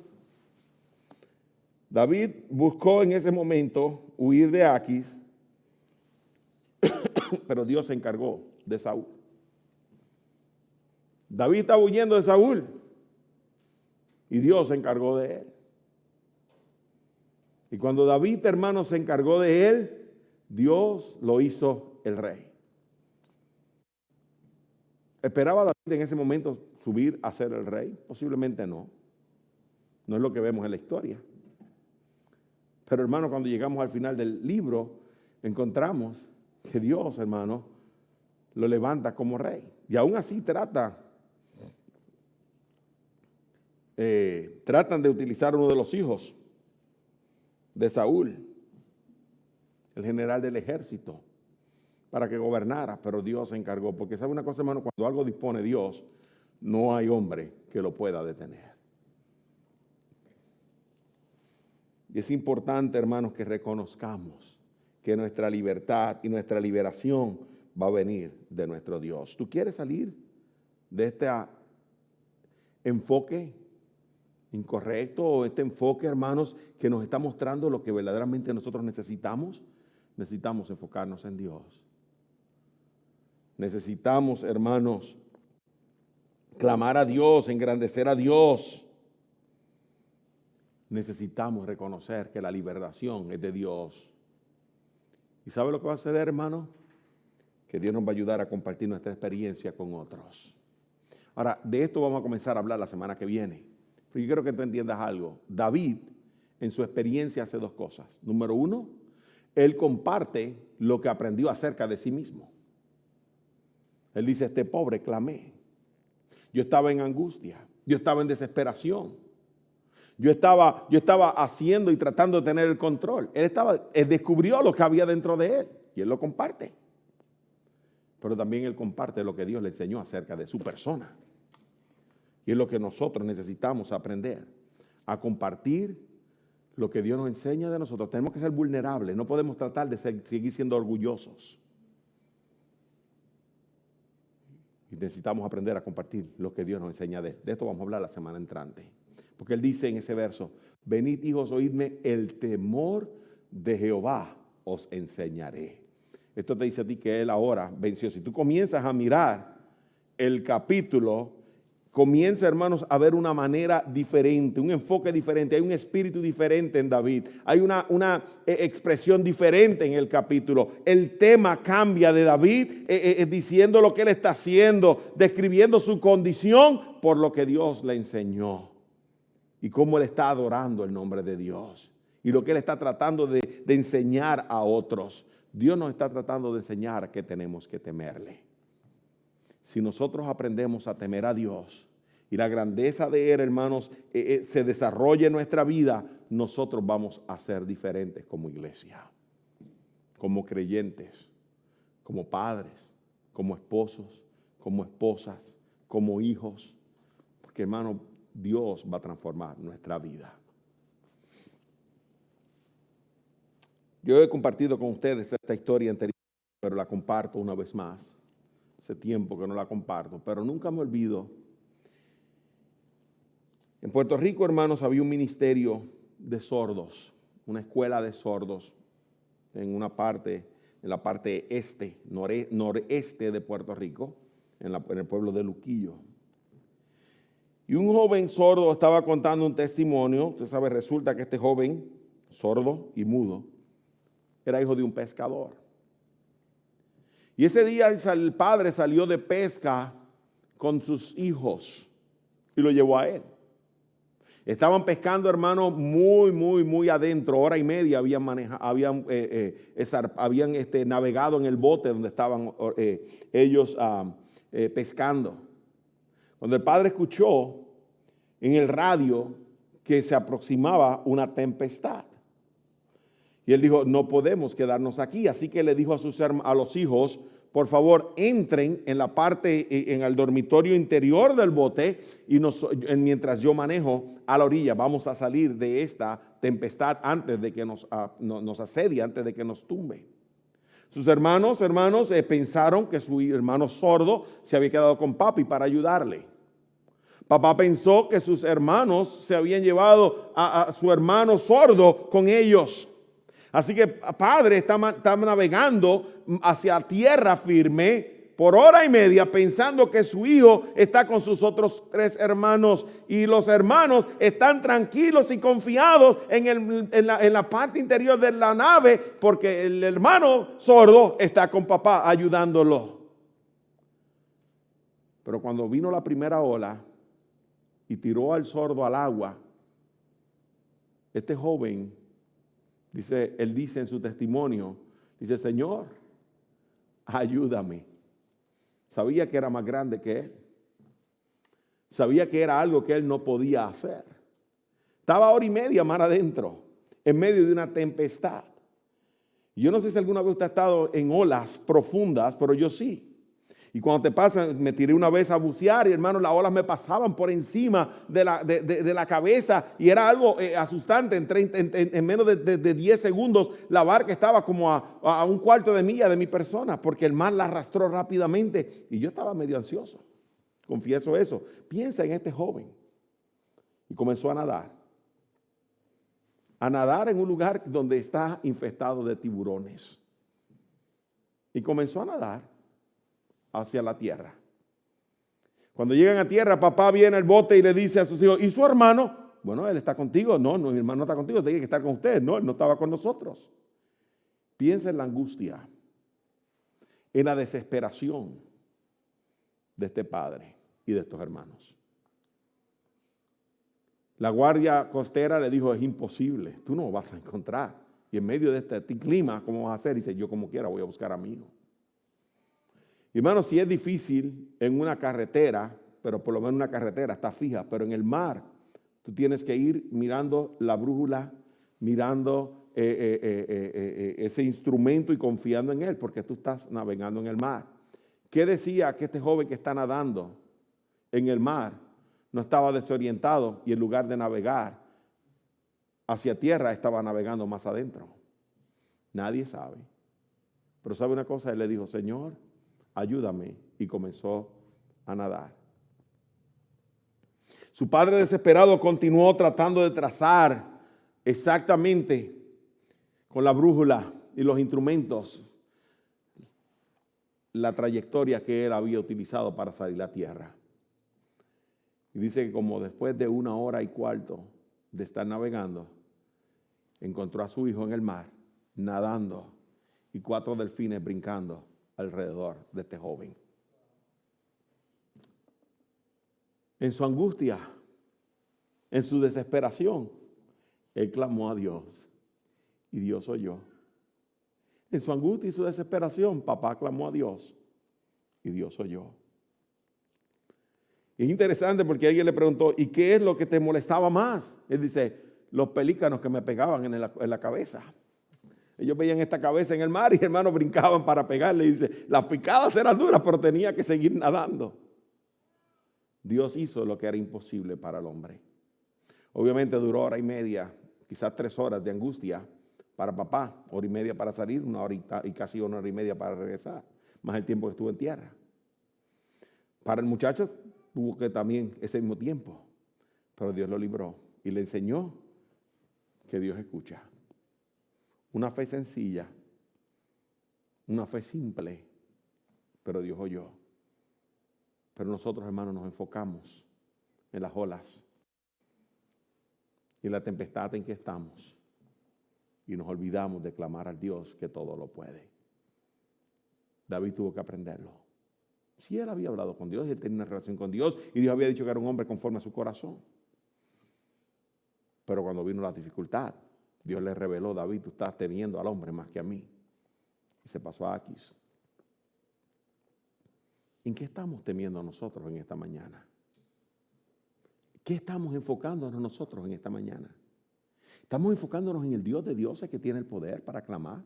David buscó en ese momento huir de Aquis, pero Dios se encargó de Saúl. David estaba huyendo de Saúl y Dios se encargó de él. Y cuando David, hermano, se encargó de él, Dios lo hizo el rey. ¿Esperaba David en ese momento subir a ser el rey? Posiblemente no. No es lo que vemos en la historia. Pero, hermano, cuando llegamos al final del libro, encontramos que Dios, hermano, lo levanta como rey. Y aún así tratan de utilizar a uno de los hijos de Saúl, el general del ejército, para que gobernara, pero Dios se encargó. Porque sabe una cosa, hermano, cuando algo dispone Dios, no hay hombre que lo pueda detener. Y es importante, hermanos, que reconozcamos que nuestra libertad y nuestra liberación va a venir de nuestro Dios. ¿Tú quieres salir de este enfoque incorrecto o este enfoque, hermanos, que nos está mostrando lo que verdaderamente nosotros necesitamos? Necesitamos enfocarnos en Dios. Necesitamos, hermanos, clamar a Dios, engrandecer a Dios. Necesitamos reconocer que la liberación es de Dios. ¿Y sabe lo que va a suceder, hermano? Que Dios nos va a ayudar a compartir nuestra experiencia con otros. Ahora, de esto vamos a comenzar a hablar la semana que viene. Pero yo quiero que tú entiendas algo. David, en su experiencia, hace dos cosas. Número uno, él comparte lo que aprendió acerca de sí mismo. Él dice, este pobre clamé. Yo estaba en angustia. Yo estaba en desesperación. Yo estaba haciendo y tratando de tener el control. Él descubrió lo que había dentro de él y él lo comparte. Pero también él comparte lo que Dios le enseñó acerca de su persona. Y es lo que nosotros necesitamos aprender, a compartir lo que Dios nos enseña de nosotros. Tenemos que ser vulnerables, no podemos tratar de seguir siendo orgullosos. Y necesitamos aprender a compartir lo que Dios nos enseña de esto vamos a hablar la semana entrante. Porque él dice en ese verso, venid hijos, oídme, el temor de Jehová os enseñaré. Esto te dice a ti que él ahora venció. Si tú comienzas a mirar el capítulo, comienza, hermanos, a ver una manera diferente, un enfoque diferente, hay un espíritu diferente en David, hay una expresión diferente en el capítulo. El tema cambia de David diciendo lo que él está haciendo, describiendo su condición por lo que Dios le enseñó. Y cómo él está adorando el nombre de Dios. Y lo que él está tratando de enseñar a otros. Dios nos está tratando de enseñar que tenemos que temerle. Si nosotros aprendemos a temer a Dios y la grandeza de Él, hermanos, se desarrolla en nuestra vida, nosotros vamos a ser diferentes como iglesia, como creyentes, como padres, como esposos, como esposas, como hijos. Porque, hermano, Dios va a transformar nuestra vida. Yo he compartido con ustedes esta historia anterior, pero la comparto una vez más. Hace tiempo que no la comparto, pero nunca me olvido. En Puerto Rico, hermanos, había un ministerio de sordos, una escuela de sordos en la parte noreste de Puerto Rico, en el pueblo de Luquillo. Y un joven sordo estaba contando un testimonio. Usted sabe, resulta que este joven, sordo y mudo, era hijo de un pescador. Y ese día el padre salió de pesca con sus hijos y lo llevó a él. Estaban pescando, hermano, muy adentro, hora y media habían navegado en el bote donde estaban ellos pescando. Cuando el padre escuchó en el radio que se aproximaba una tempestad. Y él dijo, no podemos quedarnos aquí. Así que le dijo a los hijos, por favor, entren en la parte, en el dormitorio interior del bote y mientras yo manejo a la orilla, vamos a salir de esta tempestad antes de que nos asedie, antes de que nos tumbe. Sus hermanos pensaron que su hermano sordo se había quedado con papi para ayudarle. Papá pensó que sus hermanos se habían llevado a su hermano sordo con ellos. Así que padre está navegando hacia tierra firme por hora y media pensando que su hijo está con sus otros 3 hermanos. Y los hermanos están tranquilos y confiados en la parte interior de la nave porque el hermano sordo está con papá ayudándolo. Pero cuando vino la primera ola y tiró al sordo al agua, este joven, él dice en su testimonio, dice, Señor, ayúdame. Sabía que era más grande que él. Sabía que era algo que él no podía hacer. Estaba hora y media mar adentro, en medio de una tempestad. Yo no sé si alguna vez usted ha estado en olas profundas, pero yo sí. Y cuando te pasan, me tiré una vez a bucear y hermano, las olas me pasaban por encima de la cabeza y era algo asustante. En menos de 10 segundos la barca estaba como a un cuarto de milla de mi persona porque el mar la arrastró rápidamente y yo estaba medio ansioso. Confieso eso. Piensa en este joven y comenzó a nadar. A nadar en un lugar donde está infestado de tiburones. Y comenzó a nadar hacia la tierra. Cuando llegan a tierra, papá viene al bote y le dice a sus hijos, ¿y su hermano? Bueno, él está contigo. No, mi hermano no está contigo, tiene que estar con usted. No, él no estaba con nosotros. Piensa en la angustia, en la desesperación de este padre y de estos hermanos. La guardia costera le dijo, es imposible, tú no vas a encontrar. Y en medio de este clima, ¿cómo vas a hacer? Y dice, yo como quiera voy a buscar a mi hijo. Hermano, si es difícil en una carretera, pero por lo menos una carretera está fija, pero en el mar tú tienes que ir mirando la brújula, mirando ese instrumento y confiando en él, porque tú estás navegando en el mar. ¿Qué decía que este joven que está nadando en el mar no estaba desorientado y en lugar de navegar hacia tierra estaba navegando más adentro? Nadie sabe. Pero sabe una cosa, él le dijo, Señor, ayúdame, y comenzó a nadar. Su padre desesperado continuó tratando de trazar exactamente con la brújula y los instrumentos la trayectoria que él había utilizado para salir a tierra. Y dice que como después de 1 hora y cuarto de estar navegando, encontró a su hijo en el mar, nadando, y 4 delfines brincando alrededor de este joven. En su angustia, en su desesperación, él clamó a Dios y Dios oyó. En su angustia y su desesperación, papá clamó a Dios y Dios oyó. Y es interesante porque alguien le preguntó, ¿y qué es lo que te molestaba más? Él dice, los pelícanos que me pegaban en la cabeza. Ellos veían esta cabeza en el mar y hermanos brincaban para pegarle. Y dice, las picadas eran duras, pero tenía que seguir nadando. Dios hizo lo que era imposible para el hombre. Obviamente duró 1 hora y media, quizás 3 horas de angustia para papá, 1 hora y media para salir, 1 hora y casi 1 hora y media para regresar, más el tiempo que estuvo en tierra. Para el muchacho tuvo que también ese mismo tiempo, pero Dios lo libró y le enseñó que Dios escucha. Una fe sencilla, una fe simple, pero Dios oyó. Pero nosotros, hermanos, nos enfocamos en las olas y en la tempestad en que estamos y nos olvidamos de clamar al Dios que todo lo puede. David tuvo que aprenderlo. Si él había hablado con Dios, él tenía una relación con Dios y Dios había dicho que era un hombre conforme a su corazón. Pero cuando vino la dificultad, Dios le reveló, David, tú estás temiendo al hombre más que a mí. Y se pasó a Aquis. ¿En qué estamos temiendo nosotros en esta mañana? ¿Qué estamos enfocándonos nosotros en esta mañana? ¿Estamos enfocándonos en el Dios de dioses que tiene el poder para clamar?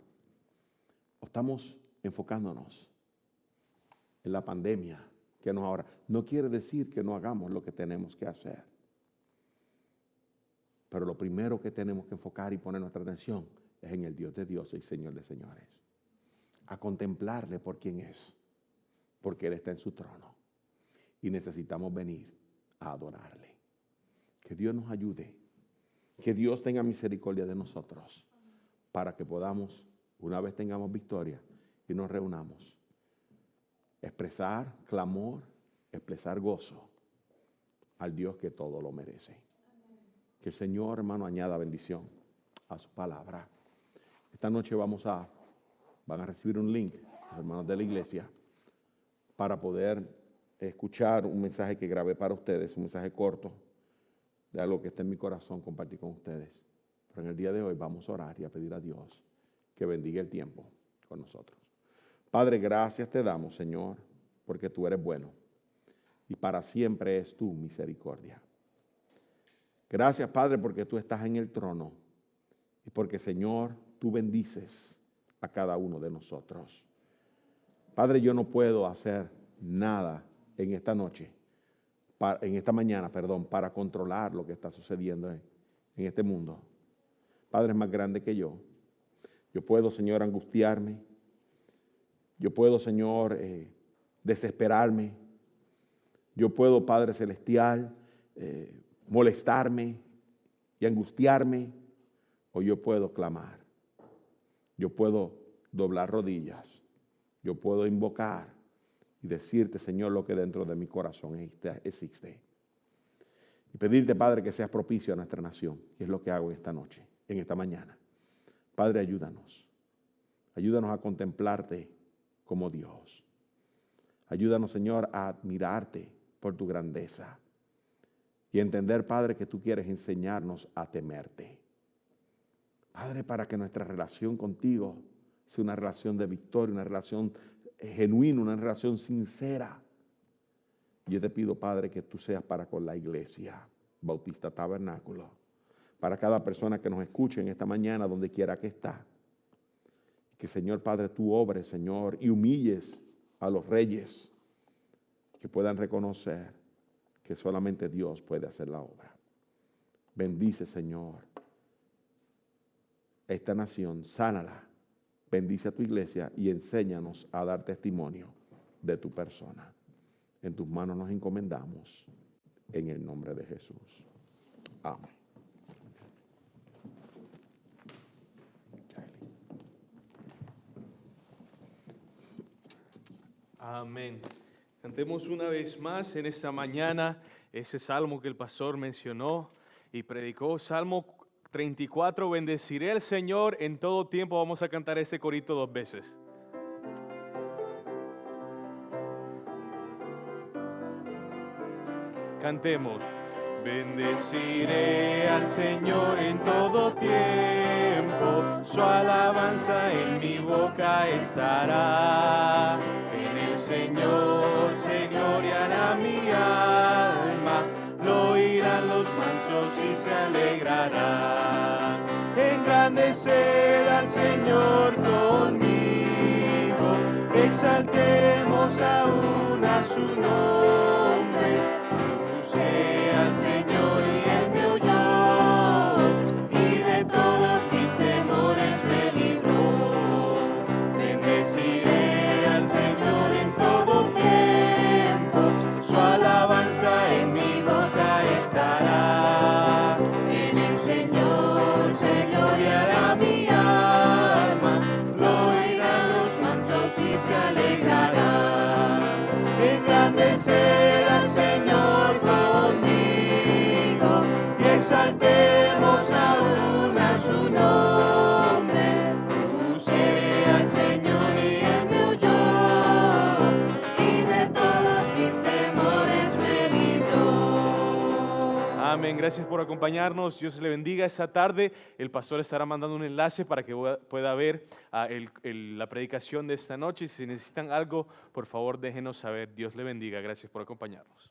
¿O estamos enfocándonos en la pandemia que nos ahora? No quiere decir que no hagamos lo que tenemos que hacer. Pero lo primero que tenemos que enfocar y poner nuestra atención es en el Dios de dioses y Señor de señores. A contemplarle por quién es, porque Él está en su trono. Y necesitamos venir a adorarle. Que Dios nos ayude. Que Dios tenga misericordia de nosotros para que podamos, una vez tengamos victoria y nos reunamos, expresar clamor, expresar gozo al Dios que todo lo merece. Que el Señor, hermano, añada bendición a su palabra. Esta noche van a recibir un link, los hermanos de la iglesia, para poder escuchar un mensaje que grabé para ustedes, un mensaje corto de algo que está en mi corazón compartir con ustedes. Pero en el día de hoy vamos a orar y a pedir a Dios que bendiga el tiempo con nosotros. Padre, gracias te damos, Señor, porque tú eres bueno y para siempre es tu misericordia. Gracias, Padre, porque tú estás en el trono y porque, Señor, tú bendices a cada uno de nosotros. Padre, yo no puedo hacer nada en esta noche, en esta mañana, para controlar lo que está sucediendo en este mundo. Padre, es más grande que yo. Yo puedo, Señor, angustiarme. Yo puedo, Señor, desesperarme. Yo puedo, Padre Celestial, molestarme y angustiarme, o yo puedo clamar. Yo puedo doblar rodillas. Yo puedo invocar y decirte, Señor, lo que dentro de mi corazón existe. Y pedirte, Padre, que seas propicio a nuestra nación. Y es lo que hago esta noche, en esta mañana. Padre, ayúdanos. Ayúdanos a contemplarte como Dios. Ayúdanos, Señor, a admirarte por tu grandeza. Y entender, Padre, que tú quieres enseñarnos a temerte. Padre, para que nuestra relación contigo sea una relación de victoria, una relación genuina, una relación sincera. Yo te pido, Padre, que tú seas para con la iglesia Bautista Tabernáculo, para cada persona que nos escuche en esta mañana, donde quiera que está. Que, Señor Padre, tú obres, Señor, y humilles a los reyes, que puedan reconocer que solamente Dios puede hacer la obra. Bendice, Señor, esta nación, sánala, bendice a tu iglesia y enséñanos a dar testimonio de tu persona. En tus manos nos encomendamos, en el nombre de Jesús. Amén. Amén. Cantemos una vez más en esta mañana ese salmo que el pastor mencionó y predicó, Salmo 34, bendeciré al Señor en todo tiempo. Vamos a cantar ese corito 2 veces. Cantemos. Bendeciré al Señor en todo tiempo, su alabanza en mi boca estará. En el Señor se gloriará mi alma, lo oirán los mansos y se alegrarán. Engrandeced al Señor conmigo, exaltemos aún a su nombre. Al Señor y Él me oyó, y de todos mis temores me libró. Bendeciré al Señor en todo tiempo, su alabanza en mi boca estará. En el Señor se gloriará mi alma, lo oirán los mansos y se alegrarán. Engrandecer al Señor conmigo y exaltemos aún a su nombre. Puse al Señor y Él me oyó, y de todos mis temores me libró. Amén. Gracias por acompañarnos. Dios le bendiga esta tarde. El pastor estará mandando un enlace para que pueda ver la predicación de esta noche. Si necesitan algo, por favor, déjenos saber. Dios le bendiga. Gracias por acompañarnos.